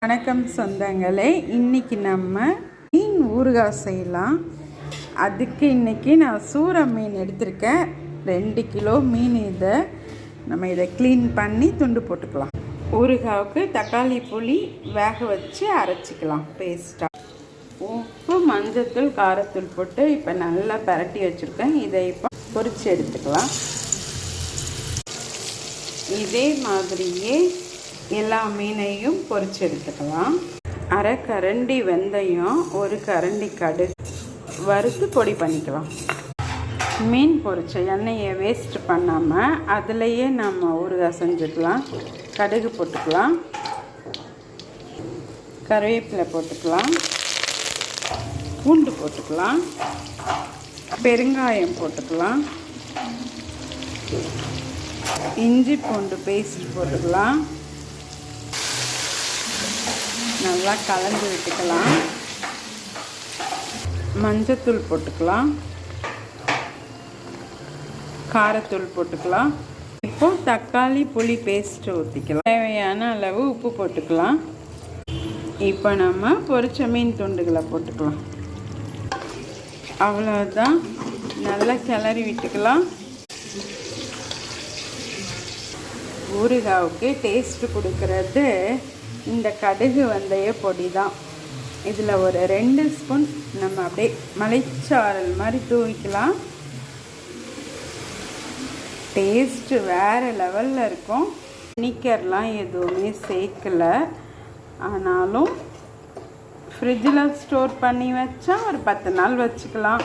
வணக்கம் சொந்தங்களே, இன்றைக்கி நம்ம மீன் ஊறுகாய் செய்யலாம். அதுக்கு இன்றைக்கி நான் சூரை மீன் எடுத்திருக்கேன். 2 கிலோ மீன். இதை க்ளீன் பண்ணி துண்டு போட்டுக்கலாம். ஊறுகாவுக்கு தக்காளி புளி வேக வச்சு அரைச்சிக்கலாம் பேஸ்ட்டாக. உப்பு, மஞ்சத்தூள், காரத்தூள் போட்டு இப்போ நல்லா பரட்டி வச்சுருக்கேன். இதை இப்போ பொரித்து எடுத்துக்கலாம். இதே மாதிரியே எல்லா மீனையும் பொரிச்சு எடுத்துக்கலாம். அரை கரண்டி வெந்தயம், 1 கரண்டி கடுகு வறுத்து பொடி பண்ணிக்கலாம். மீன் பொரிச்ச எண்ணெயை வேஸ்ட் பண்ணாமல் அதுலேயே நம்ம ஊறுகாய் செஞ்சுக்கலாம். கடுகு போட்டுக்கலாம், கருவேப்பிலை போட்டுக்கலாம், பூண்டு போட்டுக்கலாம், பெருங்காயம் போட்டுக்கலாம், இஞ்சி பூண்டு பேஸ்ட் போட்டுக்கலாம். நல்லா கலந்து விட்டுக்கலாம். மஞ்சத்தூள் போட்டுக்கலாம், காரத்தூள் போட்டுக்கலாம். இப்போ தக்காளி புளி பேஸ்ட் ஊற்றிக்கலாம். தேவையான அளவு உப்பு போட்டுக்கலாம். இப்போ நம்ம பொரிச்ச மீன் துண்டுகளை போட்டுக்கலாம். அவ்வளோதான். நல்லா கிளறி விட்டுக்கலாம். ஊறுகாவுக்கு டேஸ்ட்டு கொடுக்கறது இந்த கடுகு வெந்தய பொடி தான். இதில் ஒரு 2 ஸ்பூன் நம்ம அப்படியே மலைச்சாரல் மாதிரி தூவிக்கலாம். டேஸ்ட்டு வேறு லெவலில் இருக்கும். வினிகர்லாம் எதுவுமே சேர்க்கலை. ஆனாலும் ஃப்ரிட்ஜில் ஸ்டோர் பண்ணி வச்சா ஒரு 10 நாள் வச்சுக்கலாம்.